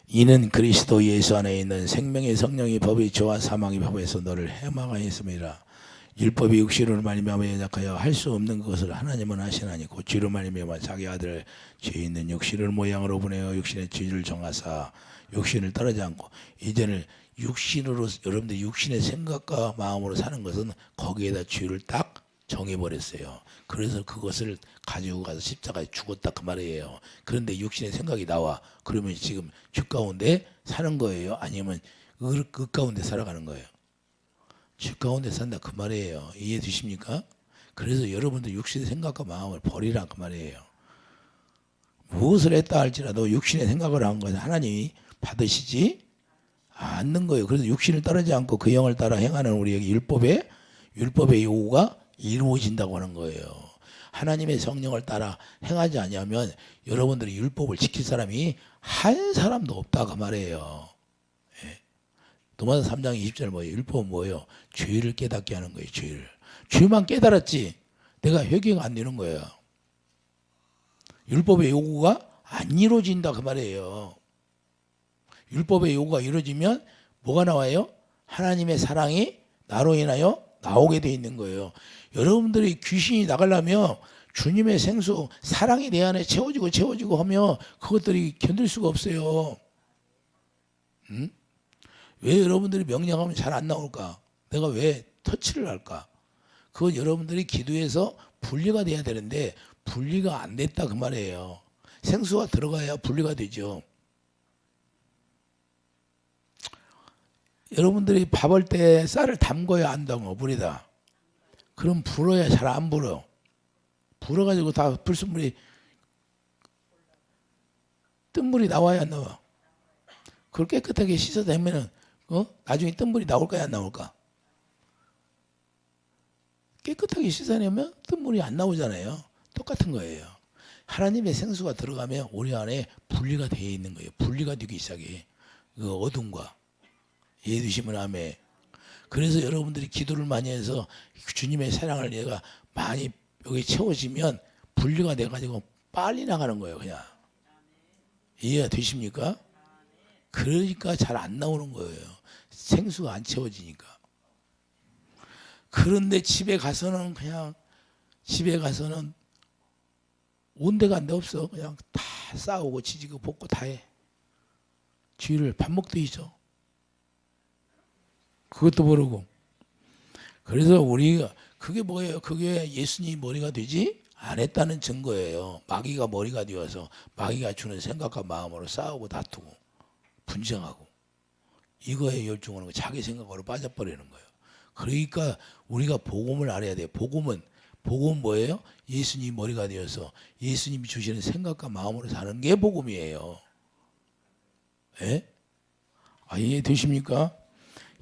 이는 그리스도 예수 안에 있는 생명의 성령의 법이 죄와 사망의 법에서 너를 해방하였음이라. 율법이 육신으로 말미암아 연약하여 할 수 없는 것을 하나님은 하시나니 곧 죄로 말미암아 자기 아들 죄 있는 육신을 모양으로 보내어 육신의 죄를 정하사 육신을 따르지 않고 이제는 육신으로 여러분들 육신의 생각과 마음으로 사는 것은 거기에다 죄를 딱 정해버렸어요. 그래서 그것을 가지고 가서 십자가에 죽었다 그 말이에요. 그런데 육신의 생각이 나와. 그러면 지금 죄 가운데 사는 거예요? 아니면 그 가운데 살아가는 거예요. 주 가운데 산다 그 말이에요. 이해 되십니까? 그래서 여러분들 육신의 생각과 마음을 버리라 그 말이에요. 무엇을 했다 할지라도 육신의 생각을 한 것은 하나님이 받으시지 않는 거예요. 그래서 육신을 따르지 않고 그 영을 따라 행하는 우리에게 율법의 요구가 이루어진다고 하는 거예요. 하나님의 성령을 따라 행하지 아니하면 여러분들이 율법을 지킬 사람이 한 사람도 없다 그 말이에요. 예. 도마서 3장 20절 뭐예요? 율법은 뭐예요? 죄를 깨닫게 하는 거예요. 죄만 깨달았지 내가 회개가 안 되는 거예요. 율법의 요구가 안 이루어진다 그 말이에요. 율법의 요구가 이루어지면 뭐가 나와요? 하나님의 사랑이 나로 인하여 나오게 돼 있는 거예요. 여러분들이 귀신이 나가려면 주님의 생수 사랑이 내 안에 채워지고 하면 그것들이 견딜 수가 없어요. 응? 왜 여러분들이 명령하면 잘 안 나올까? 내가 왜 터치를 할까? 그건 여러분들이 기도해서 분리가 돼야 되는데 분리가 안 됐다 그 말이에요. 생수가 들어가야 분리가 되죠. 여러분들이 밥할 때 쌀을 담궈야 안 담궈 물에다. 그럼 불어야 잘 안 불어. 불어가지고 다 불순물이 뜬 물이 나와야 안 나와. 그걸 깨끗하게 씻어내면은 나중에 뜬 물이 나올까야 안 나올까? 깨끗하게 씻어내면 뜬 물이 안 나오잖아요. 똑같은 거예요. 하나님의 생수가 들어가면 우리 안에 분리가 되어 있는 거예요. 분리가 되기 시작해. 그 어둠과. 이해되시면 아멘. 그래서 여러분들이 기도를 많이 해서 주님의 사랑을 내가 많이 여기 채워지면 분리가 돼가지고 빨리 나가는 거예요. 그냥. 이해가 되십니까? 그러니까 잘 안 나오는 거예요. 생수가 안 채워지니까. 그런데 집에 가서는 온데간데 없어. 그냥 다 싸우고 지지고 볶고 다 해. 주일을 밥 먹듯이죠. 그것도 모르고. 그래서 우리가 그게 뭐예요? 그게 예수님이 머리가 되지 않았다는 증거예요. 마귀가 머리가 되어서 마귀가 주는 생각과 마음으로 싸우고 다투고 분쟁하고 이거에 열중하는 거 자기 생각으로 빠져버리는 거예요. 그러니까 우리가 복음을 알아야 돼요. 복음은 뭐예요? 예수님이 머리가 되어서 예수님이 주시는 생각과 마음으로 사는 게 복음이에요. 예? 이해되십니까?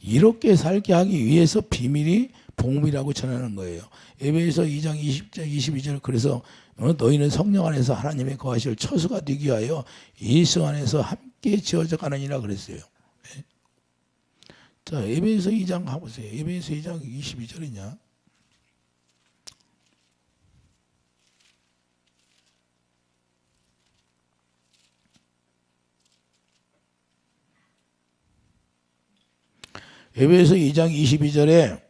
이렇게 살게 하기 위해서 비밀이 복음이라고 전하는 거예요. 에베소서 2장 20절 22절 그래서 너희는 성령 안에서 하나님의 거하실 처소가 되기 위하여 예수 안에서 함께 지어져 가느니라 그랬어요. 네. 자, 에베소서 2장 가보세요. 에베소서 2장 22절이냐? 에베소서 2장 22절에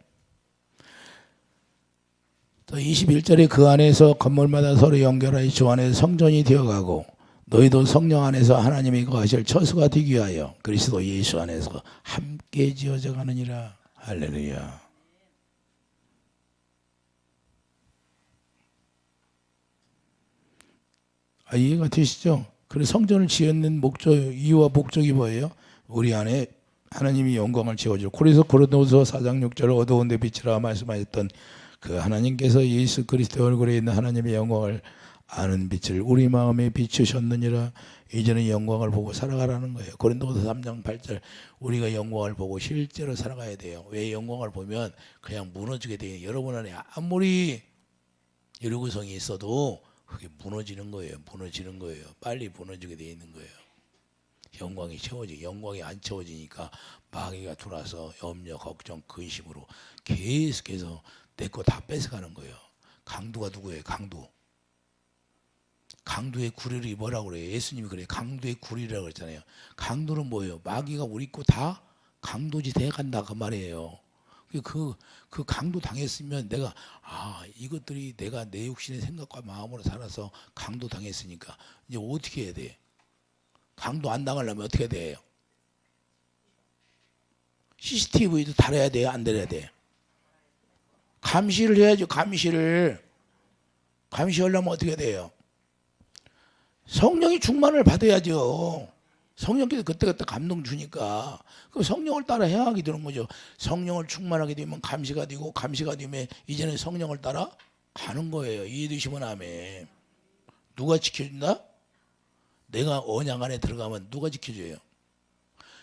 또 21절에 그 안에서 건물마다 서로 연결하여 주 안에서 성전이 되어가고 너희도 성령 안에서 하나님이 거하실 처소가 되기 위하여 그리스도 예수 안에서 함께 지어져 가느니라. 할렐루야. 이해가 되시죠? 그래서 성전을 지었는 이유와 목적이 뭐예요? 우리 안에 하나님이 영광을 채워주고 그래서 고린도서 4장 6절 어두운 데 빛이라 말씀하셨던 그 하나님께서 예수 그리스도 얼굴에 있는 하나님의 영광을 아는 빛을 우리 마음에 비추셨느니라. 이제는 영광을 보고 살아가라는 거예요. 고린도서 3장 8절 우리가 영광을 보고 실제로 살아가야 돼요. 왜 영광을 보면 그냥 무너지게 돼요. 여러분 안에 아무리 여리고성이 있어도 그게 무너지는 거예요. 빨리 무너지게 되어 있는 거예요. 영광이 채워지. 영광이 안 채워지니까 마귀가 들어와서 염려, 걱정, 근심으로 계속해서 내 거 다 뺏어가는 거예요. 강도가 누구예요? 강도의 구리를 뭐라고 그래요? 예수님이 그래요. 강도의 구리라고 그랬잖아요. 강도는 뭐예요? 마귀가 우리 거 다 강도짓 해간다 그 말이에요. 그 강도 당했으면 내가 이것들이 내가 내 육신의 생각과 마음으로 살아서 강도 당했으니까 이제 어떻게 해야 돼? 강도 안 당하려면 어떻게 돼요? CCTV도 달아야 돼요? 안 달아야 돼요? 감시를 해야죠. 감시하려면 어떻게 돼요? 성령이 충만을 받아야죠. 성령께서 그때그때 감동 주니까 그 성령을 따라 행하게 되는 거죠. 성령을 충만하게 되면 감시가 되고 감시가 되면 이제는 성령을 따라 가는 거예요. 이해되시면 아멘. 누가 지켜준다? 내가 언약 안에 들어가면 누가 지켜줘요?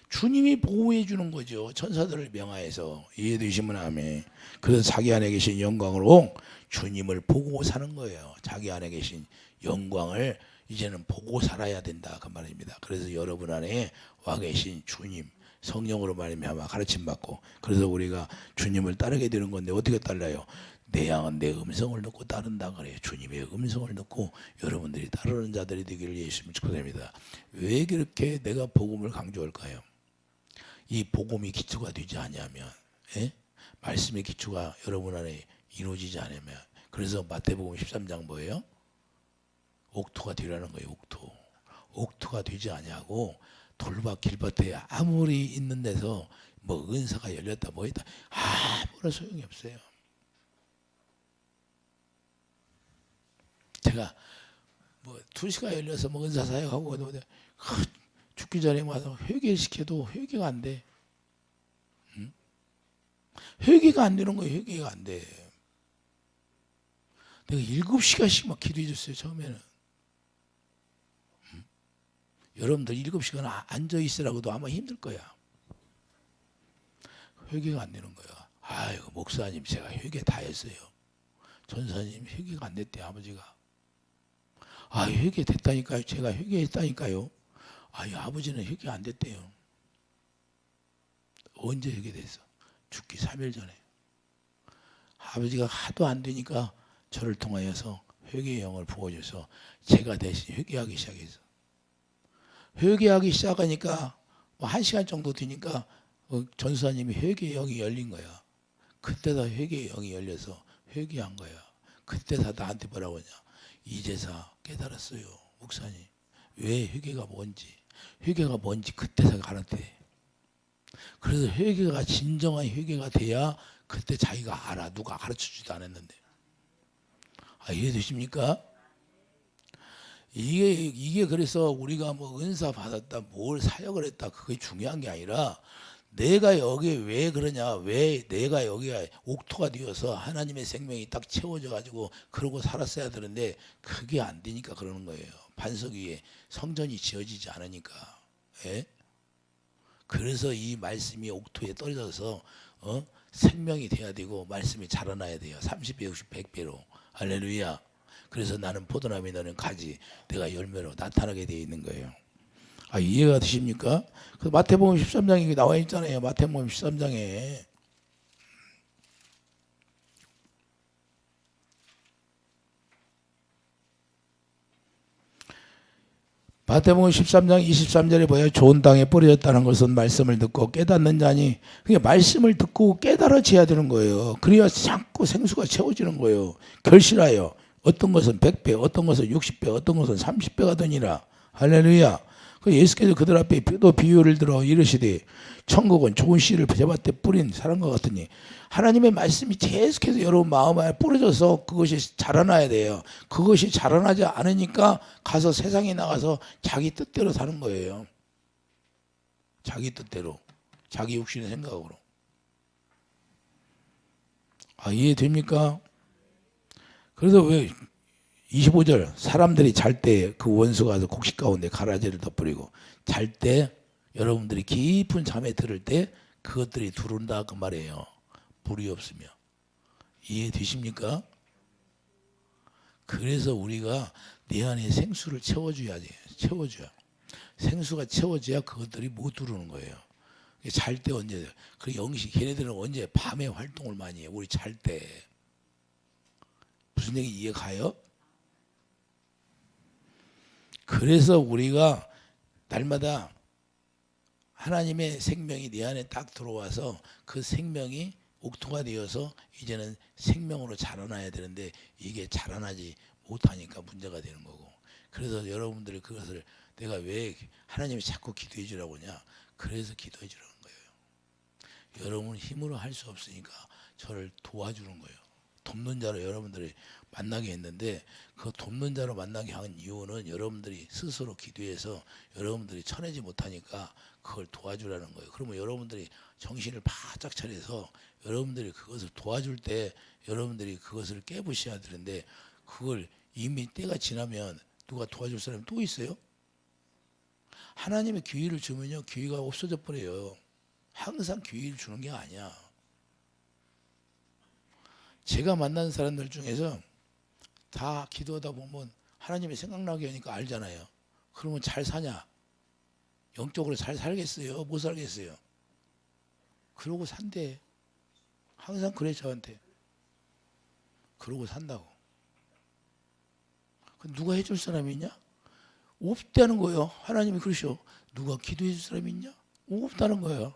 주님이 보호해 주는 거죠. 천사들을 명하여서. 이해되시면 아멘. 그래서 자기 안에 계신 영광으로 주님을 보고 사는 거예요. 자기 안에 계신 영광을 이제는 보고 살아야 된다 그 말입니다. 그래서 여러분 안에 와 계신 주님 성령으로 말미암아 가르침 받고, 그래서 우리가 주님을 따르게 되는 건데 어떻게 따라요? 내 양은 내 음성을 듣고 따른다 그래요. 주님의 음성을 듣고 여러분들이 따르는 자들이 되기를 예수님 축복합니다. 왜 그렇게 내가 복음을 강조할까요? 이 복음이 기초가 되지 않으면, 말씀의 기초가 여러분 안에 이루어지지 않으면, 그래서 마태복음 13장 뭐예요? 옥토가 되라는 거예요. 옥토가 되지 아니하고 돌밭 길밭에 아무리 있는 데서 뭐 은사가 열렸다 뭐 했다 아무런 소용이 없어요. 제가 뭐 2시가 열려서 뭐 은사 사역하고 죽기 전에 와서 회개시켜도 회개가 안 돼. 회개가 안 되는 거예요. 회개가 안 돼. 내가 7시간씩 막 기도해 줬어요. 처음에는. 여러분들 7시간 앉아 있으라고도 아마 힘들 거야. 회개가 안 되는 거야. 아이고 목사님 제가 회개 다 했어요. 전사님 회개가 안 됐대 아버지가. 아 회개 됐다니까요. 제가 회개했다니까요. 아이 아버지는 회개 안 됐대요. 언제 회개됐어? 죽기 3일 전에. 아버지가 하도 안 되니까 저를 통하여서 회개의 영을 부어줘서 제가 대신 회개하기 시작했어. 회개하기 시작하니까 뭐 1시간 정도 되니까 전사님이 회개의 영이 열린 거야. 그때 다 회개의 영이 열려서 회개한 거야. 그때 다 나한테 뭐라고 하냐. 이제서 깨달았어요. 목사님. 왜 회개가 뭔지 그때서 가르쳐. 그래서 회개가 진정한 회개가 돼야 그때 자기가 알아. 누가 가르쳐주지도 않았는데. 이해되십니까? 이게 그래서 우리가 뭐 은사 받았다, 뭘 사역을 했다, 그게 중요한 게 아니라 내가 여기에 왜 그러냐, 왜 내가 여기가 옥토가 되어서 하나님의 생명이 딱 채워져 가지고 그러고 살았어야 되는데 그게 안 되니까 그러는 거예요. 반석 위에 성전이 지어지지 않으니까. 그래서 이 말씀이 옥토에 떨어져서 생명이 돼야 되고 말씀이 자라나야 돼요. 30배, 60, 100배로. 할렐루야. 그래서 나는 포도나무 너는 가지, 내가 열매로 나타나게 되어 있는 거예요. 이해가 되십니까? 그 마태복음 13장에 나와 있잖아요. 마태복음 13장에. 마태복음 13장 23절에 보여 좋은 땅에 뿌려졌다는 것은 말씀을 듣고 깨닫는 자니, 그게 말씀을 듣고 깨달아져야 되는 거예요. 그래야 자꾸 생수가 채워지는 거예요. 결실하여 어떤 것은 100배, 어떤 것은 60배, 어떤 것은 30배가 되니라. 할렐루야. 예수께서 그들 앞에 또 비유를 들어 이르시되 천국은 좋은 씨를 제밭에 뿌린 사람과 같으니, 하나님의 말씀이 계속해서 여러분 마음 안에 뿌려져서 그것이 자라나야 돼요. 그것이 자라나지 않으니까 가서 세상에 나가서 자기 뜻대로 사는 거예요. 자기 뜻대로, 자기 육신의 생각으로. 이해됩니까? 그래서 왜 25절 사람들이 잘 때 그 원수가 가서 곡식 가운데 가라지를 덮으리고, 잘 때 여러분들이 깊은 잠에 들을 때 그것들이 두른다 그 말이에요. 불이 없으며. 이해되십니까? 그래서 우리가 내 안에 생수를 채워줘야 돼요. 채워줘야. 생수가 채워져야 그것들이 못 두르는 거예요. 잘 때 언제, 그 영시 걔네들은 언제 밤에 활동을 많이 해요. 우리 잘 때. 무슨 얘기 이해가요? 그래서 우리가 날마다 하나님의 생명이 내 안에 딱 들어와서 그 생명이 옥토가 되어서 이제는 생명으로 자라나야 되는데 이게 자라나지 못하니까 문제가 되는 거고. 그래서 여러분들이 그것을 내가 왜 하나님이 자꾸 기도해 주라고 하냐, 그래서 기도해 주라는 거예요. 여러분 힘으로 할 수 없으니까 저를 도와주는 거예요. 돕는 자로 여러분들이 만나게 했는데, 그 돕는 자로 만나게 한 이유는 여러분들이 스스로 기도해서 여러분들이 쳐내지 못하니까 그걸 도와주라는 거예요. 그러면 여러분들이 정신을 바짝 차려서 여러분들이 그것을 도와줄 때 여러분들이 그것을 깨부셔야 되는데, 그걸 이미 때가 지나면 누가 도와줄 사람이 또 있어요? 하나님의 기회를 주면요, 기회가 없어져 버려요. 항상 기회를 주는 게 아니야. 제가 만난 사람들 중에서 다 기도하다 보면 하나님이 생각나게 하니까 알잖아요. 그러면 잘 사냐? 영적으로 잘 살겠어요? 못 살겠어요? 그러고 산대. 항상 그래 저한테. 그러고 산다고. 누가 해줄 사람이 있냐? 없다는 거예요. 하나님이 그러셔. 누가 기도해 줄 사람이 있냐? 없다는 거예요.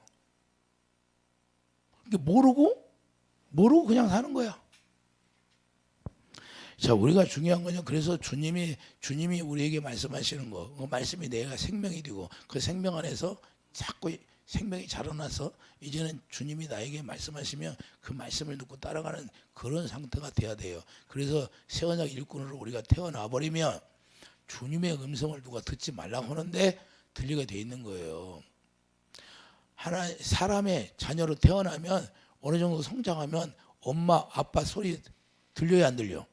모르고 그냥 사는 거야. 자, 우리가 중요한 거는 그래서 주님이 우리에게 말씀하시는 거, 그 말씀이 내가 생명이 되고 그 생명 안에서 자꾸 생명이 자라나서 이제는 주님이 나에게 말씀하시면 그 말씀을 듣고 따라가는 그런 상태가 돼야 돼요. 그래서 새 언약 일꾼으로 우리가 태어나 버리면 주님의 음성을 누가 듣지 말라고 하는데 들리게 돼 있는 거예요. 사람의 자녀로 태어나면 어느 정도 성장하면 엄마 아빠 소리 들려야 안 들려?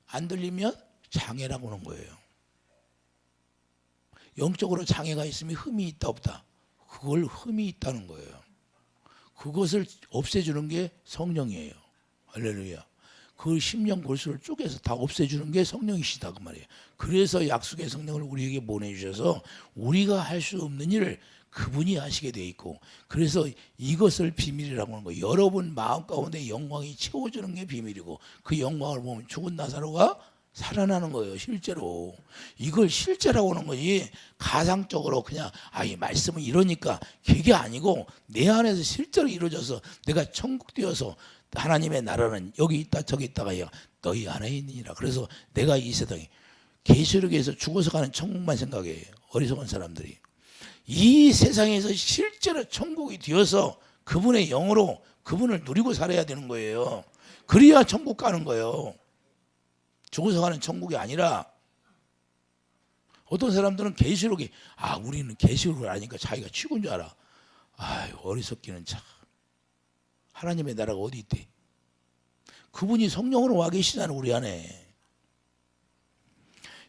안 들리면 장애라고 하는 거예요. 영적으로 장애가 있으면 흠이 있다 없다? 그걸 흠이 있다는 거예요. 그것을 없애주는 게 성령이에요. 할렐루야. 그 심령 골수를 쪼개서 다 없애주는 게 성령이시다 그 말이에요. 그래서 약속의 성령을 우리에게 보내주셔서 우리가 할 수 없는 일을 그분이 하시게 돼 있고, 그래서 이것을 비밀이라고 하는 거예요. 여러분 마음 가운데 영광이 채워주는 게 비밀이고, 그 영광을 보면 죽은 나사로가 살아나는 거예요. 실제로 이걸 실제라고 하는 거지 가상적으로 그냥 이 말씀은 이러니까 그게 아니고 내 안에서 실제로 이루어져서 내가 천국 되어서 하나님의 나라는 여기 있다 저기 있다가 너희 안에 있느니라. 그래서 내가 이 세상에 계시록에서 죽어서 가는 천국만 생각해. 어리석은 사람들이 이 세상에서 실제로 천국이 되어서 그분의 영으로 그분을 누리고 살아야 되는 거예요. 그래야 천국 가는 거예요. 죽어서 가는 천국이 아니라, 어떤 사람들은 계시록이 우리는 계시록을 아니까 자기가 최고인 줄 알아. 어리석기는 참. 하나님의 나라가 어디 있대? 그분이 성령으로 와 계시잖아 우리 안에.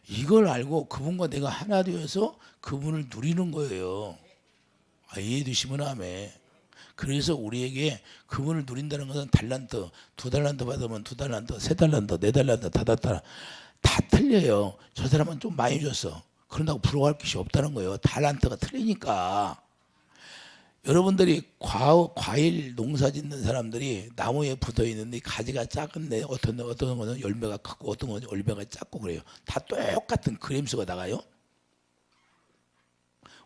이걸 알고 그분과 내가 하나 되어서 그분을 누리는 거예요. 이해되시면 아멘. 그래서 우리에게 그분을 누린다는 것은 달란트, 2달란트 받으면 2달란트, 3달란트, 4달란트, 5달란트 다 틀려요. 저 사람은 좀 많이 줬어. 그런다고 부러워할 것이 없다는 거예요. 달란트가 틀리니까. 여러분들이 과일 농사 짓는 사람들이 나무에 붙어 있는데 가지가 작은데 어떤 거는 열매가 크고 어떤 거는 열매가 작고 그래요. 다 똑같은 그램수가 나가요.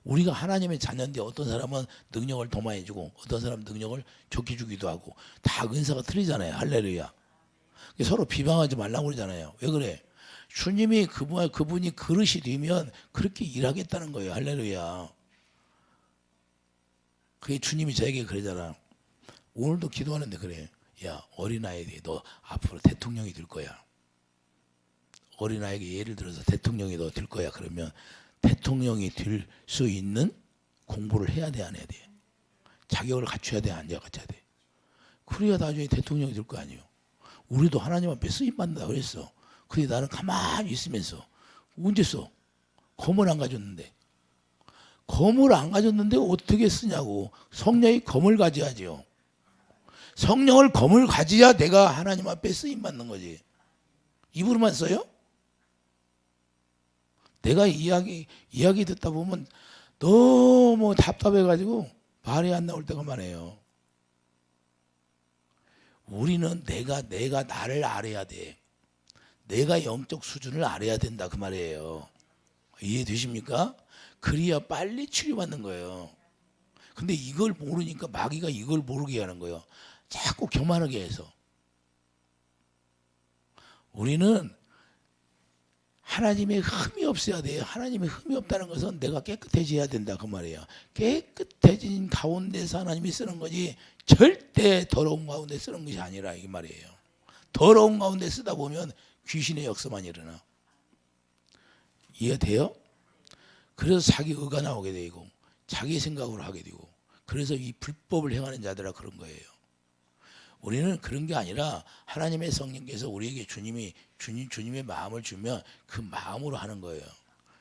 우리가 하나님의 자녀인데 어떤 사람은 능력을 더 많이 주고 어떤 사람은 능력을 좋게 주기도 하고 다 은사가 틀리잖아요. 할렐루야. 서로 비방하지 말라고 그러잖아요. 왜 그래? 주님이 그분이 그릇이 되면 그렇게 일하겠다는 거예요. 할렐루야. 그게 주님이 저에게 그러잖아. 오늘도 기도하는데 그래. 야, 어린아이들이 너 앞으로 대통령이 될 거야. 어린아이에게 예를 들어서 대통령이 너 될 거야. 그러면 대통령이 될 수 있는 공부를 해야 돼, 안 해야 돼? 자격을 갖춰야 돼, 안 갖춰야 돼? 그래야 나중에 대통령이 될 거 아니에요. 우리도 하나님 앞에 쓰임받는다 그랬어. 근데 나는 가만히 있으면서 언제 써? 검을 안 가졌는데. 검을 안 가졌는데 어떻게 쓰냐고. 성령이 검을 가져야죠. 성령을 검을 가져야 내가 하나님 앞에 쓰임받는 거지. 입으로만 써요? 내가 이야기 듣다 보면 너무 답답해가지고 말이 안 나올 때가 많아요. 우리는 내가 나를 알아야 돼. 내가 영적 수준을 알아야 된다 그 말이에요. 이해되십니까? 그래야 빨리 치료받는 거예요. 근데 이걸 모르니까 마귀가 이걸 모르게 하는 거예요. 자꾸 교만하게 해서. 우리는 하나님의 흠이 없어야 돼요. 하나님의 흠이 없다는 것은 내가 깨끗해져야 된다 그 말이에요. 깨끗해진 가운데서 하나님이 쓰는 거지 절대 더러운 가운데 쓰는 것이 아니라 이 말이에요. 더러운 가운데 쓰다 보면 귀신의 역사만 일어나. 이해돼요? 그래서 자기 의가 나오게 되고 자기 생각으로 하게 되고 그래서 이 불법을 행하는 자들아 그런 거예요. 우리는 그런 게 아니라 하나님의 성령께서 우리에게 주님의 마음을 주면 그 마음으로 하는 거예요.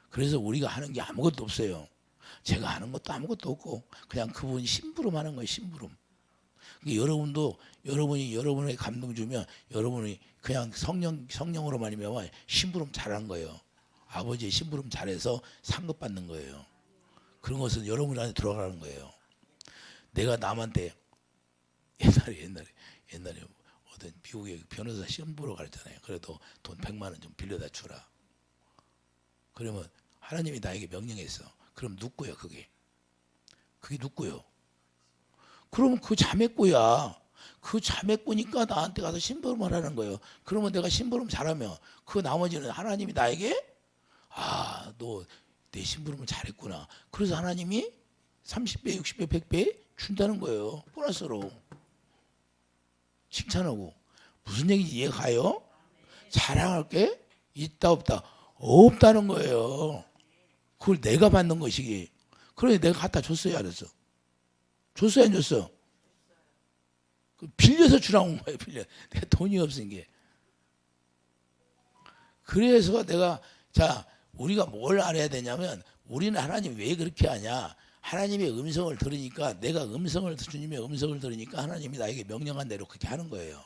그래서 우리가 하는 게 아무것도 없어요. 제가 하는 것도 아무것도 없고 그냥 그분이 심부름 하는 거예요. 심부름. 여러분도 여러분의 감동 주면 여러분이 그냥 성령으로 말미암아 심부름 잘한 거예요. 아버지의 심부름 잘해서 상급 받는 거예요. 그런 것은 여러분 안에 들어가는 거예요. 내가 남한테 옛날에 어떤 미국에 변호사 시험 보러 갔잖아요. 그래도 돈 100만 원 좀 빌려다 주라. 그러면 하나님이 나에게 명령했어. 그럼 누구야 그게? 그게 누구요? 그러면 그 자매꾸야. 그 자매꾸니까 나한테 가서 심부름을 하는 거예요. 그러면 내가 심부름 잘하면 그 나머지는 하나님이 나에게 너 내 심부름을 잘했구나. 그래서 하나님이 30배, 60배, 100배 준다는 거예요. 보너스로. 칭찬하고. 무슨 얘기인지 이해 가요? 자랑할 게 있다 없다? 없다는 거예요. 그걸 내가 받는 것이기. 그러니 내가 갖다 줬어요, 안 줬어? 줬어요, 안 줬어? 빌려서 주라고 온 거예요, 빌려. 내가 돈이 없으니까. 그래서 내가, 우리가 뭘 알아야 되냐면, 우리는 하나님 왜 그렇게 하냐? 하나님의 음성을 들으니까, 주님의 음성을 들으니까 하나님이 나에게 명령한 대로 그렇게 하는 거예요.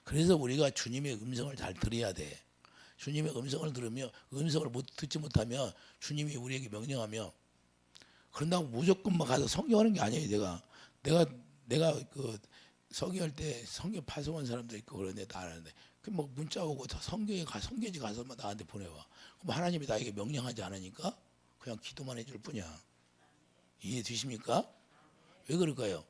그래서 우리가 주님의 음성을 잘 들어야 돼. 주님의 음성을 들으며, 음성을 듣지 못하면, 주님이 우리에게 명령하며, 그런다고 무조건 막 가서 성경하는 게 아니에요, 내가 그 성경할 때 성경 파송한 사람도 있고 그런데 다 아는데 그 뭐 문자 오고 성경지 가서만 나한테 보내와. 그럼 하나님이 나에게 명령하지 않으니까 그냥 기도만 해줄 뿐이야. 이해되십니까? 왜 그럴까요?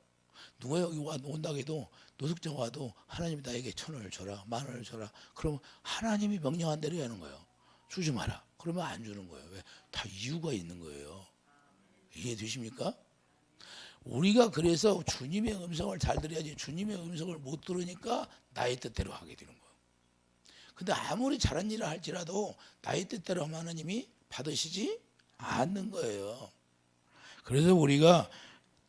누가 여기 온다고 해도 노숙자 와도 하나님이 나에게 1,000원을 줘라, 10,000원을 줘라. 그러면 하나님이 명령한 대로 하는 거예요. 주지 마라. 그러면 안 주는 거예요. 왜? 다 이유가 있는 거예요. 이해되십니까? 우리가 그래서 주님의 음성을 잘 들어야지 주님의 음성을 못 들으니까 나의 뜻대로 하게 되는 거예요. 근데 아무리 잘한 일을 할지라도 나의 뜻대로 하면 하나님이 받으시지 않는 거예요. 그래서 우리가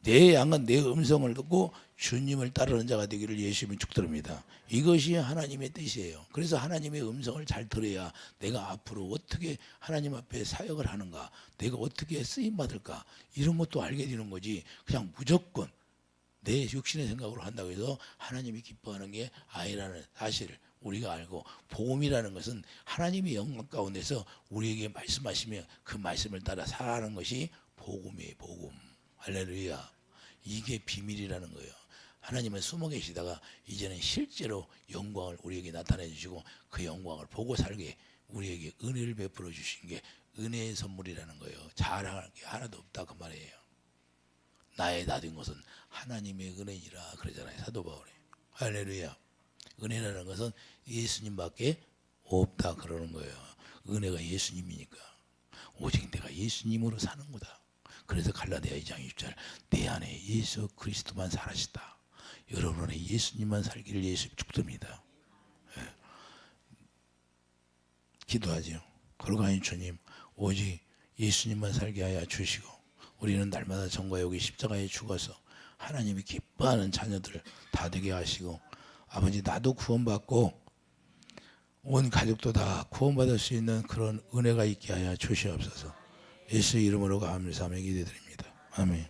내 양은 내 음성을 듣고 주님을 따르는 자가 되기를 예수님이 축도합니다. 이것이 하나님의 뜻이에요. 그래서 하나님의 음성을 잘 들어야 내가 앞으로 어떻게 하나님 앞에 사역을 하는가, 내가 어떻게 쓰임 받을까 이런 것도 알게 되는 거지. 그냥 무조건 내 육신의 생각으로 한다고 해서 하나님이 기뻐하는 게 아니라는 사실을 우리가 알고, 복음이라는 것은 하나님의 영광 가운데서 우리에게 말씀하시며 그 말씀을 따라 살아가는 것이 복음이에요. 복음. 할렐루야. 이게 비밀이라는 거예요. 하나님은 숨어 계시다가 이제는 실제로 영광을 우리에게 나타내 주시고 그 영광을 보고 살게 우리에게 은혜를 베풀어 주신 게 은혜의 선물이라는 거예요. 자랑할 게 하나도 없다 그 말이에요. 나의 나 된 것은 하나님의 은혜니라 그러잖아요, 사도 바울이. 할렐루야. 은혜라는 것은 예수님밖에 없다 그러는 거예요. 은혜가 예수님이니까. 오직 내가 예수님으로 사는 거다. 그래서 갈라디아 2장 20절 내 안에 예수 그리스도만 살아시다. 여러분 안에 예수님만 살기를 예수 축도합니다. 기도하죠. 걸어가는 주님 오직 예수님만 살게 하여 주시고 우리는 날마다 정과 여기 십자가에 죽어서 하나님이 기뻐하는 자녀들 다 되게 하시고 아버지 나도 구원받고 온 가족도 다 구원받을 수 있는 그런 은혜가 있게 하여 주시옵소서. 예수 이름으로 감사하며 기도드립니다. 아멘.